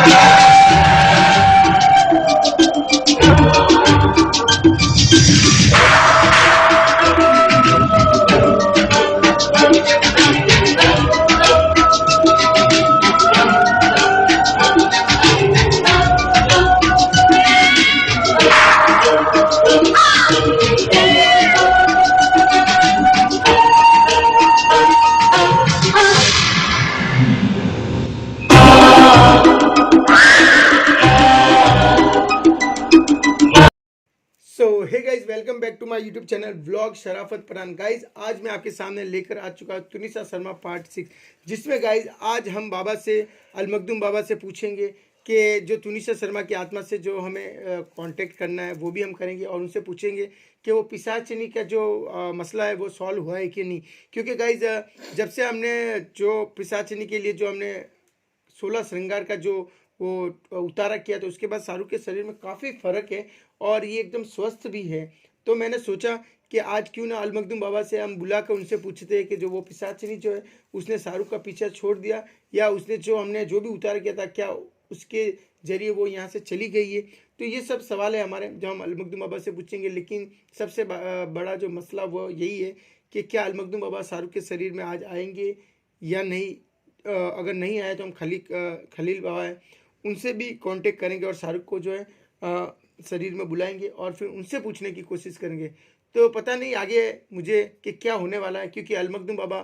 So hey guys, welcome back to my YouTube channel vlog Sharafat Pathan. Guys आज मैं आपके सामने लेकर आ चुका हूँ तुनिसा शर्मा पार्ट 6, जिसमें गाइज आज हम बाबा से, अलमखदूम बाबा से पूछेंगे कि जो तुनिसा शर्मा की आत्मा से जो हमें कांटेक्ट करना है वो भी हम करेंगे, और उनसे पूछेंगे कि वो पिशाचिनी का जो मसला है वो सॉल्व हुआ है कि नहीं। क्योंकि गाइज जब से हमने जो पिशाचिनी के लिए जो हमने 16 श्रृंगार का जो वो उतारा किया, तो उसके बाद शाहरुख के शरीर में काफ़ी फ़र्क है और ये एकदम स्वस्थ भी है। तो मैंने सोचा कि आज क्यों ना अलमखदूम बाबा से हम बुला कर उनसे पूछते हैं कि जो वो पिशाचिनी जो है उसने शाहरुख का पीछा छोड़ दिया, या उसने जो हमने जो भी उतार किया था क्या उसके जरिए वो यहाँ से चली गई है। तो ये सब सवाल है हमारे जो हम अलमखदूम बाबा से पूछेंगे। लेकिन सबसे बड़ा जो मसला वो यही है कि क्या अलमखदूम बाबा शाहरुख के शरीर में आज आएंगे या नहीं। अगर नहीं आए तो हम खलील बाबा है उनसे भी कांटेक्ट करेंगे और शाहरुख को जो है शरीर में बुलाएंगे और फिर उनसे पूछने की कोशिश करेंगे। तो पता नहीं आगे मुझे कि क्या होने वाला है, क्योंकि अलमखदूम बाबा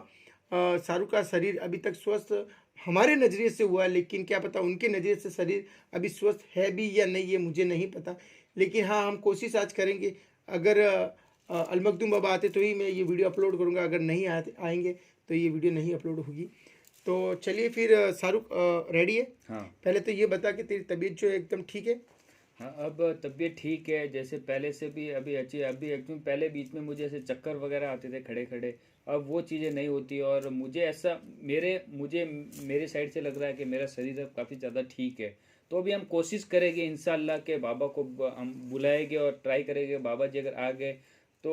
शाहरुख का शरीर अभी तक स्वस्थ हमारे नज़रिए से हुआ है, लेकिन क्या पता उनके नज़रिए से शरीर अभी स्वस्थ है भी या नहीं, ये मुझे नहीं पता। लेकिन हाँ, हम कोशिश आज करेंगे। अगर अलमखदूम बाबा आते तो ही मैं ये वीडियो अपलोड करूँगा, अगर नहीं आएंगे तो ये वीडियो नहीं अपलोड होगी। तो चलिए फिर शाहरुख रेडी है? हाँ। पहले तो ये बता कि तेरी तबीयत जो है एकदम ठीक है? हाँ, अब तबीयत ठीक है, जैसे पहले से भी अभी अच्छी। अभी एकदम पहले बीच में मुझे ऐसे चक्कर वगैरह आते थे खड़े खड़े, अब वो चीज़ें नहीं होती। और मुझे ऐसा मुझे मेरे साइड से लग रहा है कि मेरा शरीर अब काफ़ी ज़्यादा ठीक है। तो अभी हम कोशिश करेंगे इंशाल्लाह के बाबा को हम बुलाएंगे और ट्राई करेंगे। बाबा जी अगर आ गए तो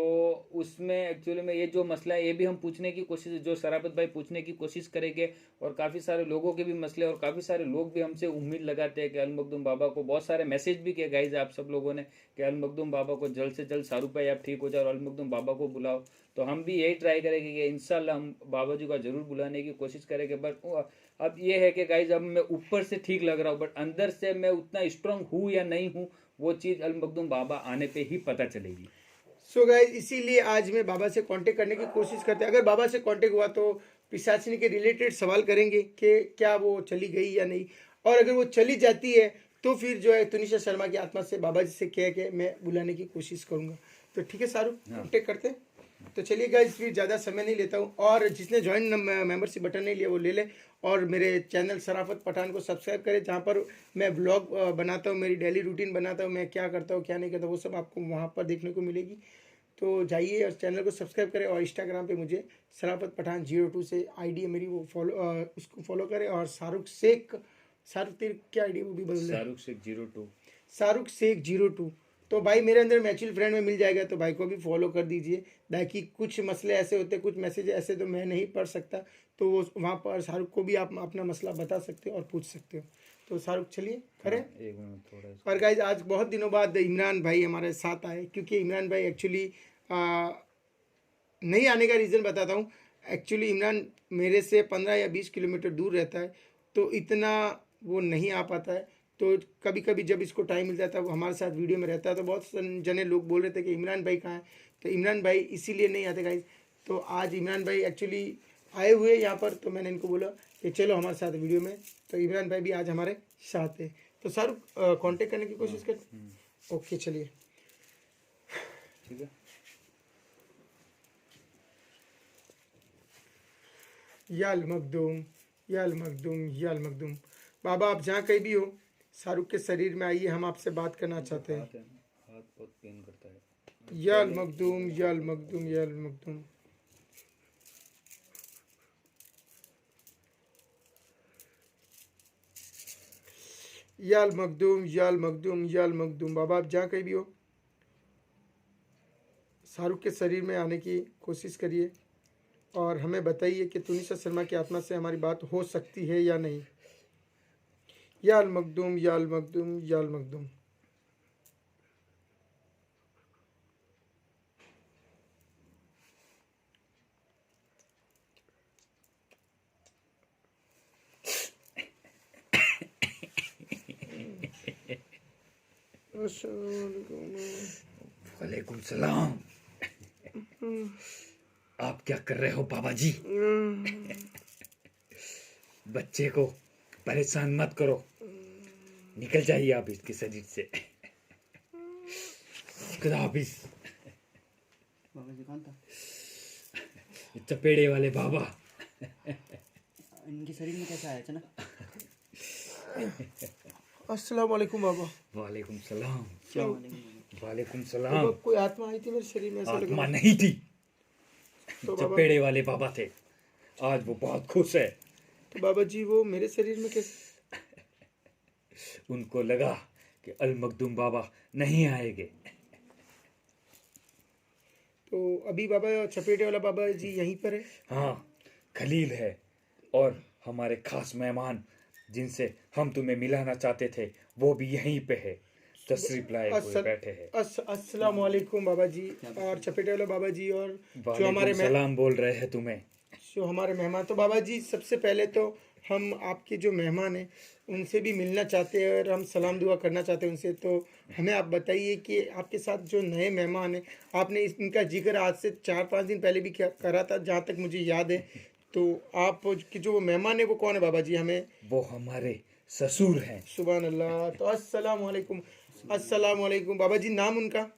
उसमें एक्चुअली में ये जो मसला है ये भी हम पूछने की कोशिश, जो शराफत भाई पूछने की कोशिश करेंगे। और काफ़ी सारे लोगों के भी मसले, और काफ़ी सारे लोग भी हमसे उम्मीद लगाते हैं कि अलमखदूम बाबा को, बहुत सारे मैसेज भी किए गाइज आप सब लोगों ने कि अलमखदूम बाबा को जल्द से जल्द शाहरुख भाई आप ठीक हो जाओ और अलमखदूम बाबा को बुलाओ। तो हम भी यही ट्राई करेंगे कि इंशाल्लाह हम बाबा जी का जरूर बुलाने की कोशिश करेंगे। बट अब ये है कि गाइज अब मैं ऊपर से ठीक लग रहा हूँ, बट अंदर से मैं उतना स्ट्रांग हूँ या नहीं हूँ वो चीज़ अलमखदूम बाबा आने पर ही पता चलेगी। सो गाइज इसीलिए आज मैं बाबा से कांटेक्ट करने की कोशिश करते हैं। अगर बाबा से कांटेक्ट हुआ तो पिशाचिनी के रिलेटेड सवाल करेंगे कि क्या वो चली गई या नहीं, और अगर वो चली जाती है तो फिर जो है तुनिशा शर्मा की आत्मा से बाबा जी से कह के मैं बुलाने की कोशिश करूंगा। तो ठीक है शाहरुख, कांटेक्ट करते हैं। तो चलिए गाइज फिर ज़्यादा समय नहीं लेता हूँ, और जिसने ज्वाइन मेंबरशिप बटन नहीं लिया वो ले ले, और मेरे चैनल शराफत पठान को सब्सक्राइब करें, जहाँ पर मैं ब्लॉग बनाता हूँ, मेरी डेली रूटीन बनाता हूँ, मैं क्या करता हूँ क्या नहीं करता वो सब आपको वहाँ पर देखने को मिलेगी। तो जाइए और चैनल को सब्सक्राइब करें, और इंस्टाग्राम पे मुझे शराफत पठान 02 से आईडी है मेरी, वो उसको फॉलो करें। और शाहरुख तेरी क्या आईडी वो भी बदल दे, शाहरुख शेख 02। शाहरुख शेख 02। तो भाई मेरे अंदर म्यूचुअल फ्रेंड में मिल जाएगा, तो भाई को भी फॉलो कर दीजिए। ताकि कुछ मसले ऐसे होते हैं, कुछ मैसेज ऐसे तो मैं नहीं पढ़ सकता, तो वो वहाँ पर शाहरुख को भी आप अपना मसला बता सकते हो और पूछ सकते हो। तो शाहरुख चलिए करें। एक मिनट थोड़ा और गाइज आज बहुत दिनों बाद इमरान भाई हमारे साथ आए, क्योंकि इमरान भाई एक्चुअली नहीं आने का रीज़न बताता हूँ। एक्चुअली इमरान मेरे से 15 या 20 किलोमीटर दूर रहता है, तो इतना वो नहीं आ पाता है। तो कभी कभी जब इसको टाइम मिलता है वो हमारे साथ वीडियो में रहता है। तो बहुत जने लोग बोल रहे थे कि इमरान भाई कहाँ है, तो इमरान भाई इसीलिए नहीं आते गाइज। तो आज इमरान भाई एक्चुअली आए हुए यहाँ पर, तो मैंने इनको बोला कि चलो हमारे साथ वीडियो में। तो इमरान भाई भी आज हमारे साथ है। तो शाहरुख कांटेक्ट करने की कोशिश कर। ओके चलिए ठीक है। या अलमखदूम, या अलमखदूम, या अलमखदूम। बाबा आप जहाँ कहीं भी हो, शाहरुख के शरीर में आइए, हम आपसे बात करना चाहते हैं। हाथ बहुत पेन करता है। या अलमखदूम, या अलमखदूम, या अलमखदूम। या अलमखदूम, या अलमखदूम, या अलमखदूम। बाबा आप जहाँ कहीं भी हो, शाहरुख के शरीर में आने की कोशिश करिए और हमें बताइए कि तुनिसा शर्मा की आत्मा से हमारी बात हो सकती है या नहीं। या अल मखदूम या अल मखदूम या अल मखदूम। वालेकुम सलाम। आप क्या कर रहे हो बाबा जी? बच्चे को परेशान मत करो, निकल जाइए आप इसके शरीर से। खुदा हाफिज। बाबा जी कौन था? चपेड़े वाले बाबा। इनके शरीर में कैसा आया अचानक? अस्सलाम वालेकुम बाबा। वालेकुम सलाम। अस्सलाम वालेकुम बाबा। वालेकुम बाबा सलाम। कोई आत्मा आई थी मेरे शरीर में, ऐसा लग आत्मा रहा नहीं थी, तो बाबा चपेड़े वाले बाबा थे। आज वो बहुत खुश है। तो बाबा जी वो मेरे शरीर में कैसे? उनको लगा कि अल मखदूम बाबा नहीं आएंगे, तो अभी बाबा चपेटे वाला बाबा जी यहीं पर है? हाँ खलील है और हमारे खास मेहमान जिनसे हम तुम्हें मिलाना चाहते थे वो भी यहीं पे है, तशरीफ लाए हुए बैठे हैं। अस्सलाम वालेकुम बाबा जी और चपेटे वाला बाबा जी और जो हमारे वालेकुम सलाम बोल रहे हैं तुम्हें। जो हमारे मेहमान। तो बाबा जी सबसे पहले तो हम आपके जो मेहमान हैं उनसे भी मिलना चाहते हैं और हम सलाम दुआ करना चाहते हैं उनसे। तो हमें आप बताइए कि आपके साथ जो नए मेहमान हैं, आपने इनका जिक्र आज से 4-5 दिन पहले भी करा था जहाँ तक मुझे याद है। तो आप कि जो वो मेहमान है वो कौन है बाबा जी? हमें वो हमारे ससुर हैं। सुभान अल्लाह। तो अस्सलाम वालेकुम। अस्सलाम वालेकुम बाबा जी, नाम उनका?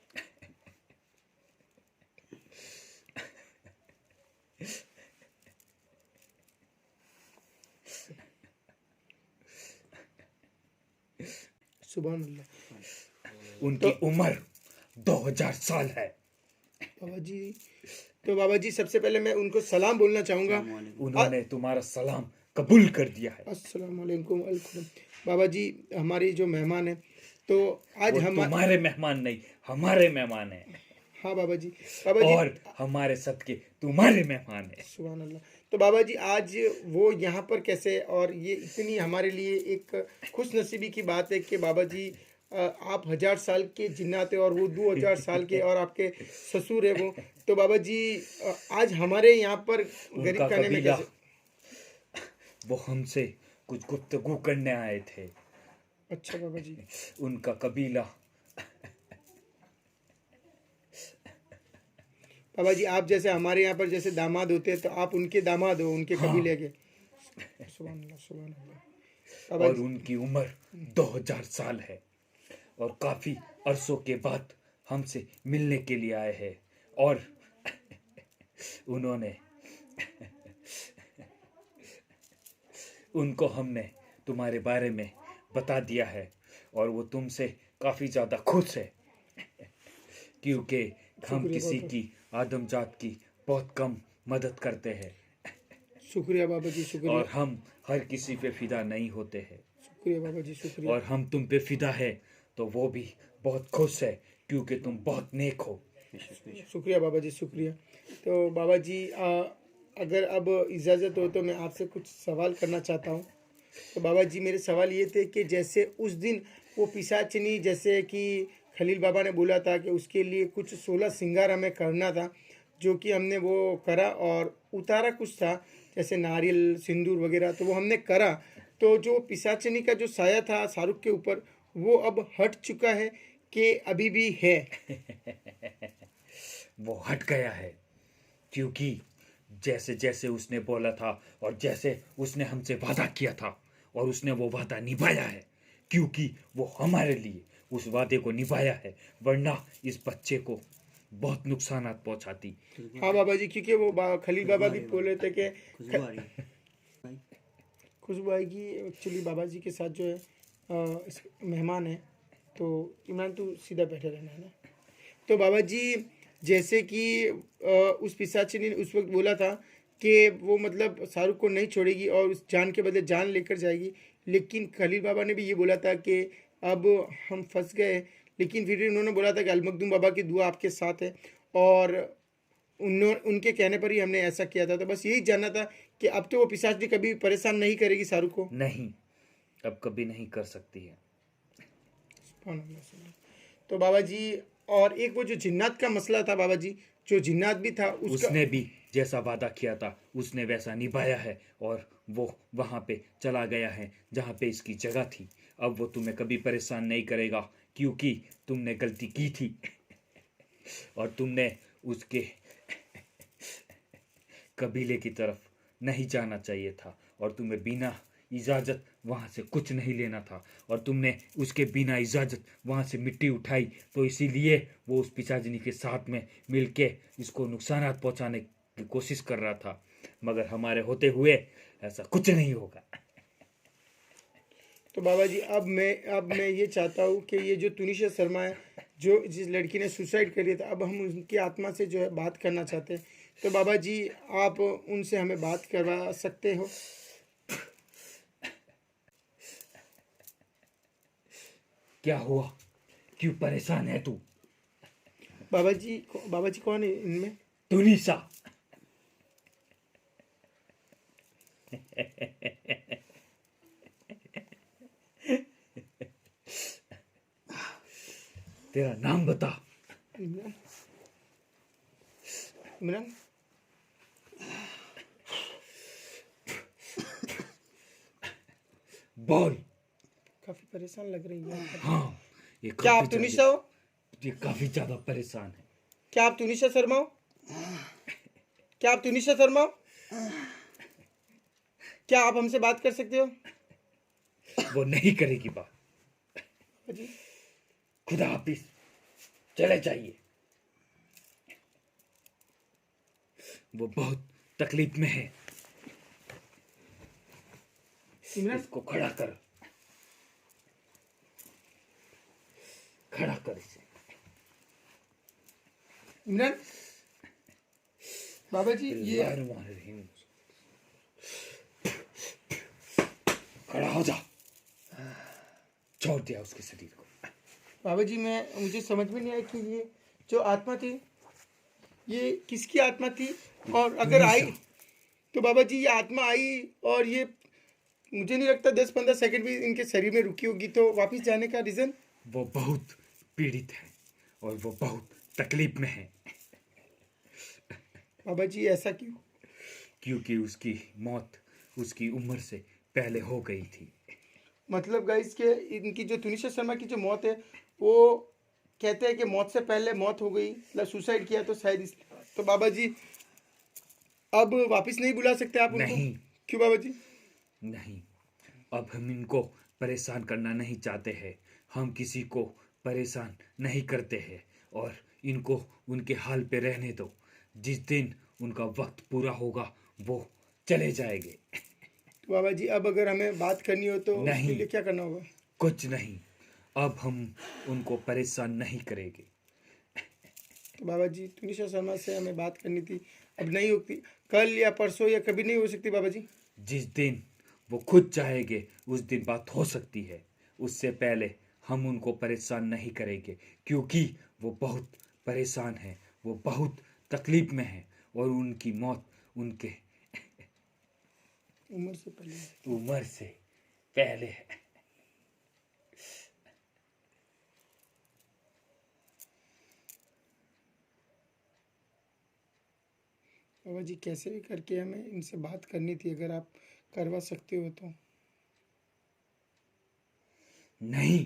सुभान अल्लाह। उनकी उम्र 2000 साल है। बाबा जी तो बाबा जी सबसे पहले मैं उनको सलाम बोलना चाहूँगा। अस्सलाम वालेकुम। उन्होंने तुम्हारा सलाम कबूल कर दिया है। अस्सलाम वालेकुम। बाबा जी हमारी जो मेहमान है तो आज वो हम तुम्हारे मेहमान नहीं, हमारे मेहमान हैं। हाँ बाबा जी। बाबा जी और हमारे सदके तुम्हारे मेहमान हैं। सुभान अल्लाह। तो बाबा जी आज वो यहाँ पर कैसे? और ये इतनी हमारे लिए एक खुश नसीबी की बात है कि बाबा जी आप 1000 साल के जिन्नात है और वो 2000 साल के और आपके ससुर है वो। तो बाबा जी आज हमारे यहाँ पर गरीब उनका खाने में कबीला, कैसे? वो हमसे कुछ गुफ्तगू करने आए थे। अच्छा बाबा जी। उनका कबीला बाबा जी आप जैसे हमारे यहाँ पर जैसे दामाद होते हैं तो आप उनके दामाद हो, उनके हाँ। कबीले के। सुभान अल्लाह सुभान अल्लाह। बाबा और जी उनकी उम्र 2000 साल है और काफी अरसों के बाद हमसे मिलने के लिए आए हैं। और उन्होंने उनको हमने तुम्हारे बारे में बता दिया है और वो तुमसे काफी ज्यादा खुश है क्योंकि हम शुक्रिया किसी बाबा। की आदमजात की बहुत कम मदद करते हैं शुक्रिया बाबा जी शुक्रिया। और हम हर किसी पे फिदा नहीं होते हैं। शुक्रिया बाबा जी शुक्रिया। और हम तुम पे फिदा है तो वो भी बहुत खुश है क्योंकि तुम बहुत नेक हो। शुक्रिया बाबा जी शुक्रिया। तो बाबा जी अगर अब इजाज़त हो तो मैं आपसे कुछ सवाल करना चाहता हूँ। तो बाबा जी मेरे सवाल ये थे कि जैसे उस दिन वो पिशाचिनी जैसे कि खलील बाबा ने बोला था कि उसके लिए कुछ 16 श्रृंगार हमें करना था, जो कि हमने वो करा और उतारा कुछ था जैसे नारियल सिंदूर वगैरह, तो वो हमने करा। तो जो पिशाचिनी का जो साया था शाहरुख के ऊपर वो अब हट चुका है कि अभी भी है? वो हट गया है क्योंकि जैसे जैसे उसने बोला था और जैसे उसने हमसे वादा किया था और उसने वो वादा निभाया है, क्योंकि वो हमारे लिए उस वादे को निभाया है, वरना इस बच्चे को बहुत नुकसानात पहुंचाती। हाँ बाबा जी, क्योंकि वो खलील बाबा भी बोल रहे थे कि खुशबू आ रही है भाई। खुशबू आएगी। एक्चुअली बाबा जी के साथ जो है मेहमान है, तो इमरान तू सीधा बैठे रहना है ना। तो बाबा जी जैसे कि उस पिशाचिनी ने उस वक्त बोला था कि वो मतलब शाहरुख को नहीं छोड़ेगी और उस जान के बदले जान लेकर जाएगी, लेकिन खलील बाबा ने भी ये बोला था कि अब हम फंस गए, लेकिन फिर भी उन्होंने बोला था कि अलमखदूम बाबा की दुआ आपके साथ है और उनके कहने पर ही हमने ऐसा किया था। तो बस यही जानना था कि अब तो वो पिशाचिनी कभी परेशान नहीं करेगी शाहरुख को? नहीं, अब कभी नहीं कर सकती है। सुभान अल्लाह, सुभान अल्लाह। तो बाबा जी, और एक वो जो जिन्नात का मसला था बाबा जी, जो जिन्नात भी था उसका, उसने भी जैसा वादा किया था उसने वैसा निभाया है और वो वहां पे चला गया है जहां पे इसकी जगह थी। अब वो तुम्हें कभी परेशान नहीं करेगा क्योंकि तुमने गलती की थी और तुमने उसके कबीले की तरफ नहीं जाना चाहिए था और तुम्हें बिना इजाज़त वहाँ से कुछ नहीं लेना था और तुमने उसके बिना इजाज़त वहाँ से मिट्टी उठाई, तो इसीलिए वो उस पिशाचिनी के साथ में मिलके इसको नुकसानात पहुँचाने की कोशिश कर रहा था, मगर हमारे होते हुए ऐसा कुछ नहीं होगा। तो बाबा जी अब मैं ये चाहता हूँ कि ये जो तुनिशा शर्मा है, जो जिस लड़की ने सुसाइड कर लिया था, अब हम उनकी आत्मा से जो है बात करना चाहते हैं। तो बाबा जी, आप उनसे हमें बात करवा सकते हो? क्या हुआ, क्यों परेशान है तू? बाबा जी कौन है इनमें? तुनिसा। तेरा नाम बता। इमरान। इमरान। बोल। काफी परेशान लग रही है। हाँ, ये क्या आप काफी तुनिशा हो? ये काफी ज्यादा परेशान है। क्या आप तुनिशा शर्मा हो? क्या आप तुनिशा शर्मा हो? क्या आप हमसे बात कर सकते हो? वो नहीं करेगी बात। बाबा जी, खुदा हाफिज, चले जाइए। वो बहुत तकलीफ में है। इमरान। इसको खड़ा कर, खड़ा कर इसे। इमरान। बाबा जी ये बिस्मिल्लाहिर्रहमानिर्रहीम। खड़ा हो जा। छोड़ दिया उसके शरीर को। बाबा जी, मुझे समझ में नहीं आया कि ये जो आत्मा थी, ये किसकी आत्मा थी? और अगर आई तो बाबा जी ये आत्मा आई और ये, मुझे नहीं लगता 10-15 सेकंड भी इनके शरीर में रुकी होगी, तो वापस जाने का रीज़न? वो बहुत पीड़ित है और वो बहुत तकलीफ में है बाबा जी ऐसा क्यों? क्योंकि उसकी मौत उसकी उम्र से पहले हो गई थी। मतलब गाइस के इनकी जो तुनिशा शर्मा की जो मौत है, वो कहते हैं कि मौत से पहले मौत हो गई, मतलब सुसाइड किया, तो शायद तो बाबा जी अब वापस नहीं बुला सकते आप उनको? नहीं। क्यों बाबा जी? नहीं, अब हम इनको परेशान करना नहीं चाहते हैं। हम किसी को परेशान नहीं करते हैं और इनको उनके हाल पे रहने दो। जिस दिन उनका वक्त पूरा होगा वो चले जाएंगे। तो बाबा जी अब अगर हमें बात करनी हो तो उसके नहीं। लिए क्या करना होगा? कुछ नहीं, अब हम उनको परेशान नहीं करेंगे। तो बाबा जी तुनिशा शर्मा से हमें बात करनी थी, अब नहीं होती, कल या परसों या कभी नहीं हो सकती बाबा जी? जिस दिन वो खुद चाहेंगे उस दिन बात हो सकती है। उससे पहले हम उनको परेशान नहीं करेंगे क्योंकि वो बहुत परेशान है, वो बहुत तकलीफ में है और उनकी मौत उनके उम्र से पहले। उम्र से पहले है। बाबा जी कैसे भी करके हमें इनसे बात करनी थी, अगर आप करवा सकते हो तो। नहीं,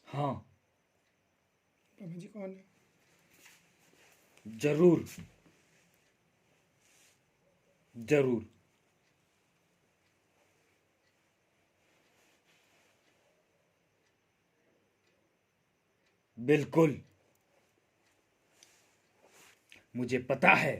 हाँ, बाबा जी कौन है? जरूर, जरूर। बिल्कुल, मुझे पता है।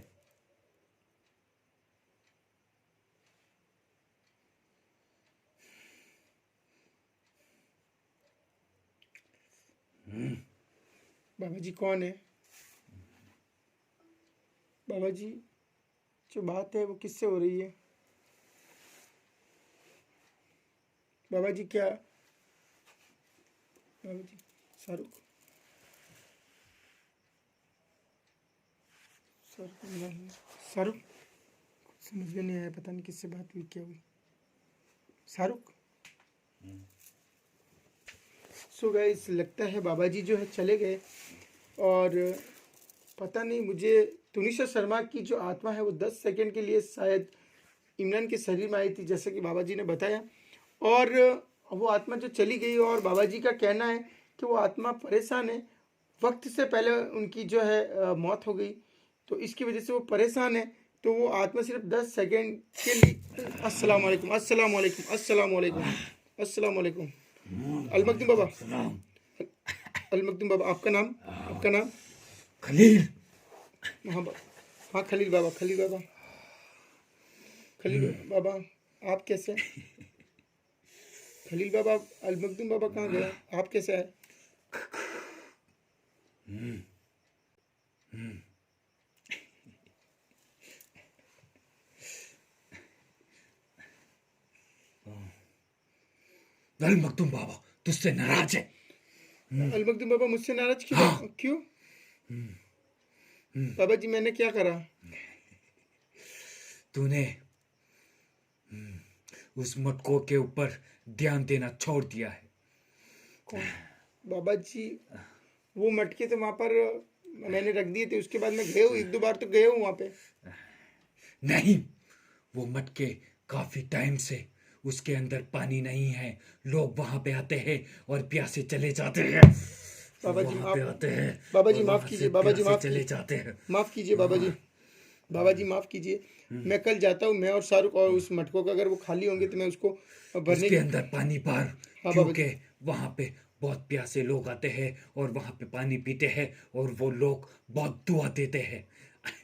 बाबा जी कौन है? बाबा जी जो बात है वो किससे हो रही है? बाबा जी क्या? बाबा जी शाहरुख। शाहरुख समझ में नहीं आया, पता नहीं किससे बात हुई क्या हुई। शाहरुख। सो गाइस लगता है बाबा जी जो है चले गए, और पता नहीं मुझे तुनिशा शर्मा की जो आत्मा है वो 10 सेकंड के लिए शायद इमरान के शरीर में आई थी, जैसे कि बाबा जी ने बताया। और वो आत्मा जो चली गई, और बाबा जी का कहना है कि वो आत्मा परेशान है, वक्त से पहले उनकी जो है मौत हो गई, तो इसकी वजह से वो परेशान है। तो वो आत्मा सिर्फ 10 सेकंड के लिए। अस्सलाम वालेकुम, अस्सलाम वालेकुम, अस्सलाम वालेकुम, अस्सलाम वालेकुम। अलमकदुम बाबा, अलमकदुम बाबा, आपका नाम, आपका नाम? खलील। हाँ हाँ, खलील बाबा, खलील बाबा, खलील बाबा, आप कैसे हैं? खलील बाबा, अलमकदुम बाबा कहाँ गया? आप कैसे हैं? अल मखदूम बाबा तुझसे नाराज है। अलमकदुम बाबा मुझसे नाराज क्यों? क्यों बाबा जी, मैंने क्या करा? तूने उस मटको के ऊपर ध्यान देना छोड़ दिया है। कौन? बाबा जी, वो मटके तो वहां पर मैंने रख दिए थे, उसके बाद मैं गया हूँ, 1-2 बार तो गया हूँ वहां पे। नहीं, वो मटके काफी टाइम से उसके अंदर पानी नहीं है। लोग वहां पे आते हैं और प्यासे चले जाते हैं। बाबा जी वहां पे माफ, आते हैं बाबा जी और माफ वहां कीजिए, से बाबा जी प्यासे माफ चले कीजिए, जाते हैं। माफ कीजिए बाबा जी, बाबा जी माफ कीजिए। मैं कल जाता हूँ, मैं और शाहरुख, और उस मटकों का अगर वो खाली होंगे तो मैं उसको भरने उसके की। अंदर पानी भर, हाँ बाबा जी, क्योंकि वहां पे बहुत प्यासे लोग आते हैं और वहां पे पानी पीते हैं और वो लोग बहुत दुआ देते हैं।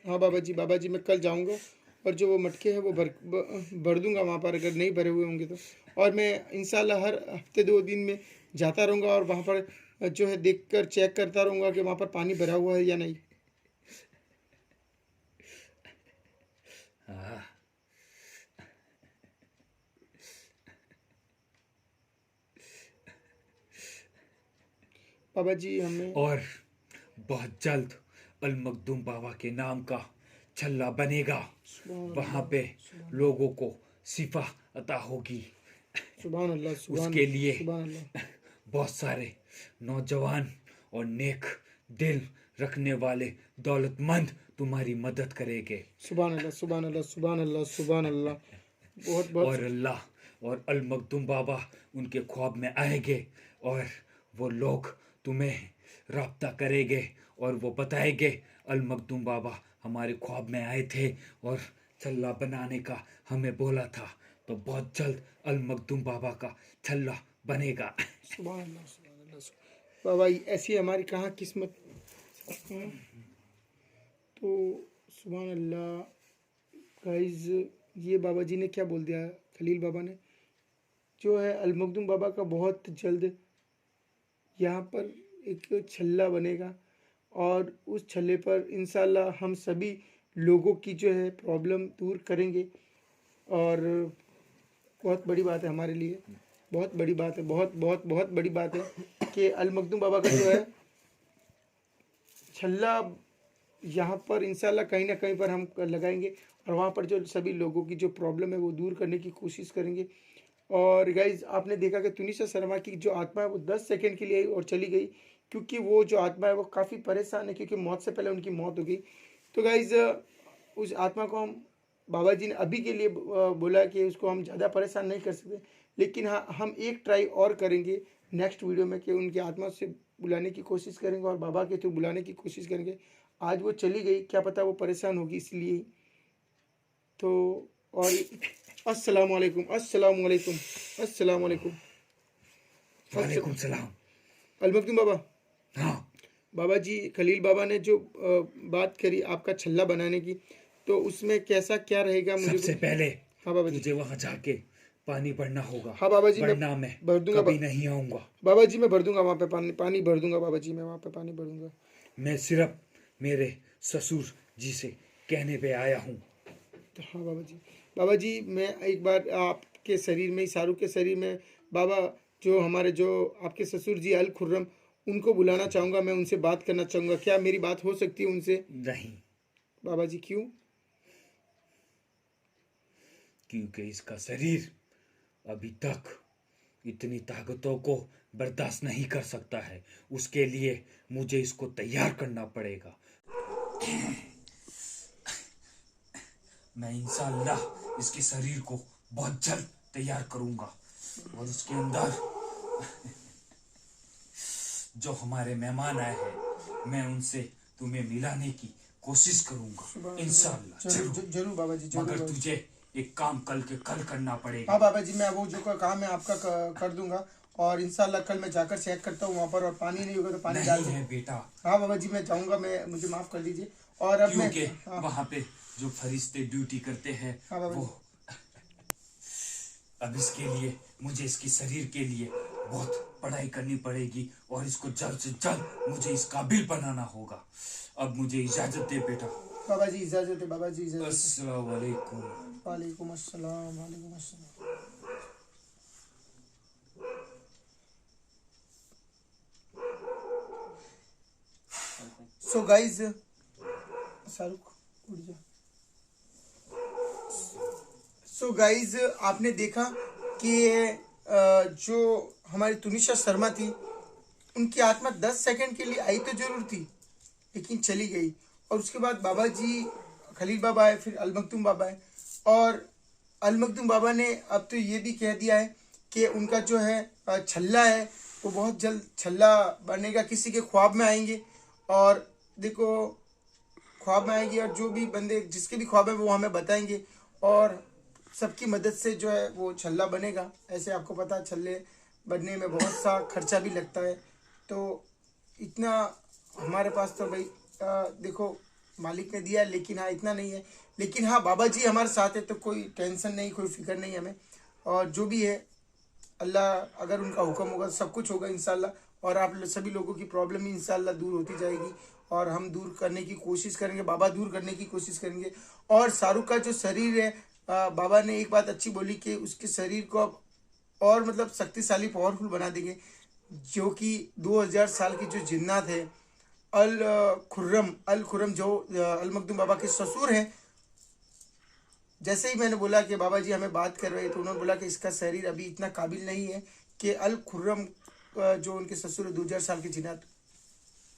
हाँ बाबा जी, बाबा जी मैं कल जाऊंगा, और जो वो मटके हैं वो भर दूंगा वहाँ पर, अगर नहीं भरे हुए होंगे तो। और मैं इंशाल्लाह हर हफ्ते 2 दिन में जाता रहूँगा, और वहाँ पर जो है देख कर चेक करता रहूँगा कि वहाँ पर पानी भरा हुआ है या नहीं। हाँ। बाबा जी हमें, और बहुत जल्द अल मखदूम बाबा के नाम का छल्ला बनेगा। वहां पे लोगों को शिफा अता होगी। सुभान अल्लाह, सुभान उसके लिए सुभान अल्लाह, बहुत सारे नौजवान और नेक दिल रखने वाले दौलतमंद तुम्हारी मदद करेंगे। सुभान अल्लाह, सुभान अल्लाह, सुभान अल्लाह, सुभान अल्लाह। बहुत बहुत और अल्लाह और अल मखदूम बाबा उनके ख्वाब में आएंगे और वो लोग तुम्हें राब्ता करेंगे और वो बताएंगे अल मखदूम बाबा हमारे ख्वाब में आए थे और छल्ला बनाने का हमें बोला था। तो बहुत जल्द अल मखदूम बाबा का छल्ला बनेगा। सुभान अल्लाह, सुभान अल्लाह, बाबा ऐसी हमारी कहाँ किस्मत। हाँ, तो सुभान अल्लाह गाइज, ये बाबा जी ने क्या बोल दिया, खलील बाबा ने, जो है अल मखदूम बाबा का बहुत जल्द यहाँ पर एक छल्ला बनेगा, और उस छल्ले पर इंशाल्लाह हम सभी लोगों की जो है प्रॉब्लम दूर करेंगे। और बहुत बड़ी बात है हमारे लिए, बहुत बड़ी बात है, बहुत बहुत बहुत बड़ी बात है कि अल मखदूम बाबा का जो है छल्ला यहाँ पर इंशाल्लाह कहीं ना कहीं पर हम लगाएंगे, और वहाँ पर जो सभी लोगों की जो प्रॉब्लम है वो दूर करने की कोशिश करेंगे। और गाइज आपने देखा कि तुनिशा शर्मा की जो आत्मा है वो 10 सेकंड के लिए आई और चली गई, क्योंकि वो जो आत्मा है वो काफ़ी परेशान है, क्योंकि मौत से पहले उनकी मौत हो गई। तो गाइज उस आत्मा को हम, बाबा जी ने अभी के लिए बोला कि उसको हम ज़्यादा परेशान नहीं कर सकते, लेकिन हाँ हम एक ट्राई और करेंगे नेक्स्ट वीडियो में कि उनकी आत्मा से बुलाने की कोशिश करेंगे और बाबा के थ्रू बुलाने की कोशिश करेंगे। आज वो चली गई, क्या पता वो परेशान होगी इसलिए ही। तो और अस्सलाम वालेकुम, अस्सलाम वालेकुम, अस्सलाम वालेकुम, वालेकुम सलाम। अल मखदूम बाबा। हाँ, बाबा जी खलील बाबा ने जो बात करी आपका छल्ला बनाने की, तो उसमें कैसा क्या रहेगा मुझे? सबसे पहले हाँ बाबा जी, तुझे वहां जाके पानी भरना होगा। हाँ बाबा जी मैं वरना मैं भर दूंगा कभी नहीं आऊंगा। बाबा जी मैं भर दूंगा वहाँ पे पानी, पानी भर दूंगा बाबा जी, मैं वहाँ पे पानी भर दूंगा। मैं सिर्फ मेरे ससुर जी से कहने पे आया हूँ। तो हाँ बाबा जी, बाबा जी मैं एक बार आपके शरीर में, शाहरुख के शरीर में बाबा, जो हमारे जो आपके ससुर जी अल खुर्रम, उनको बुलाना चाहूँगा, मैं उनसे बात करना चाहूँगा, क्या मेरी बात हो सकती है उनसे? नहीं, बाबा जी क्यों? क्योंकि इसका शरीर अभी तक इतनी ताकतों को बर्दाश्त नहीं कर सकता है। उसके लिए मुझे इसको तैयार करना पड़ेगा। मैं इंशाल्लाह इसके शरीर को बहुत जल्द तैयार करूंगा और उसके अंदर जो हमारे मेहमान आए हैं मैं उनसे तुम्हें मिलाने की कोशिश करूंगा इंशाल्लाह। जरूर बाबा जी, जरूर मगर बाबा जी। तुझे एक काम कल करना पड़ेगा। हाँ बाबा जी, मैं वो जो काम है आपका कर दूंगा और इंशाल्लाह कल मैं जाकर चेक करता हूँ वहाँ पर, और पानी नहीं होगा तो पानी डाल नहीं दूँ। है बेटा, हाँ बाबा जी, मैं जाऊँगा, मैं मुझे माफ़ कर दीजिए। और अब मैं क्योंकि वहाँ पे जो फरिश्ते ड्यूटी करते हैं हाँ बाबा वो अब इसके लिए मुझे इसके शरीर के लिए बहुत पढ़ाई करनी पड़ेगी और इसको जल्द से जल्द मुझे इस काबिल बनाना होगा। अब मुझे इजाजत दे बेटा। बाबा जी इजाज़त है, बाबा जी इजाज़त है। अस्सलाम वालेकुम। वालेकुम अस्सलाम, वालेकुम अस्सलाम। सो गाइज, शाहरुख उठ जा। सो गाइज, आपने देखा कि जो हमारी तुनिशा शर्मा थी, उनकी आत्मा 10 सेकंड के लिए आई तो जरूर थी लेकिन चली गई। और उसके बाद बाबा जी खलील बाबा आए, फिर अलमख्तूम बाबा आए, और अलमख्तूम बाबा ने अब तो ये भी कह दिया है कि उनका जो है छल्ला है वो बहुत जल्द छल्ला बनेगा, किसी के ख्वाब में आएंगे। और देखो, ख्वाब में आएंगे और जो भी बंदे जिसके भी ख्वाब है वो हमें बताएंगे, और सबकी मदद से जो है वो छल्ला बनेगा। ऐसे आपको पता है छल्ले बनने में बहुत सा खर्चा भी लगता है, तो इतना हमारे पास तो भाई देखो मालिक ने दिया है, लेकिन हाँ इतना नहीं है। लेकिन हाँ बाबा जी हमारे साथ है तो कोई टेंशन नहीं, कोई फिक्र नहीं हमें। और जो भी है अल्लाह, अगर उनका हुक्म होगा सब कुछ होगा इंशाल्लाह। और आप सभी लोगों की प्रॉब्लम ही इंशाल्लाह दूर होती जाएगी, और हम दूर करने की कोशिश करेंगे, बाबा दूर करने की कोशिश करेंगे। और शाहरुख का जो शरीर है, बाबा ने एक बात अच्छी बोली कि उसके शरीर को अब और मतलब शक्तिशाली पावरफुल बना देंगे, जो कि 2000 साल की जो जिन्नात है, अल खुर्रम जो अल मखदूम बाबा के ससुर हैं। जैसे ही मैंने बोला कि बाबा जी हमें बात कर रहे, तो उन्होंने बोला कि इसका शरीर अभी इतना काबिल नहीं है कि अल खुर्रम जो उनके ससुर है 2000 साल की जिन्नात,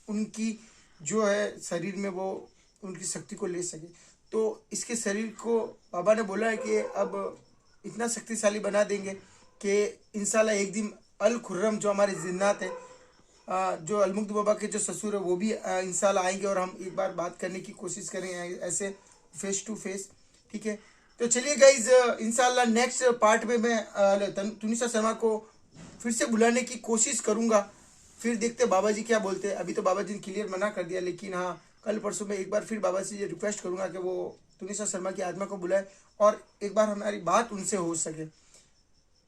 उनकी जो है शरीर में वो उनकी शक्ति को ले सके। तो इसके शरीर को बाबा ने बोला है कि अब इतना शक्तिशाली बना देंगे कि इंशाल्लाह एक दिन अल खुर्रम जो हमारे जिन्नात है, जो अलमुक्त बाबा के जो ससुर है वो भी इंशाल्लाह आएंगे, और हम एक बार बात करने की कोशिश करेंगे ऐसे फेस टू फेस। ठीक है, तो चलिए गाइज, इंशाल्लाह नेक्स्ट पार्ट में मैं तुनिशा शर्मा को फिर से बुलाने की कोशिश करूंगा। फिर देखते बाबा जी क्या बोलते हैं। अभी तो बाबा जी ने क्लियर मना कर दिया, लेकिन हाँ कल परसों में एक बार फिर बाबा से ये रिक्वेस्ट करूंगा कि वो तुनिशा शर्मा की आत्मा को बुलाए और एक बार हमारी बात उनसे हो सके।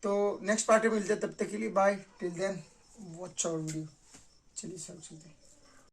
तो नेक्स्ट पार्ट में मिलते हैं, तब तक के लिए bye, till then watch our video. चलिए सब चलते हैं।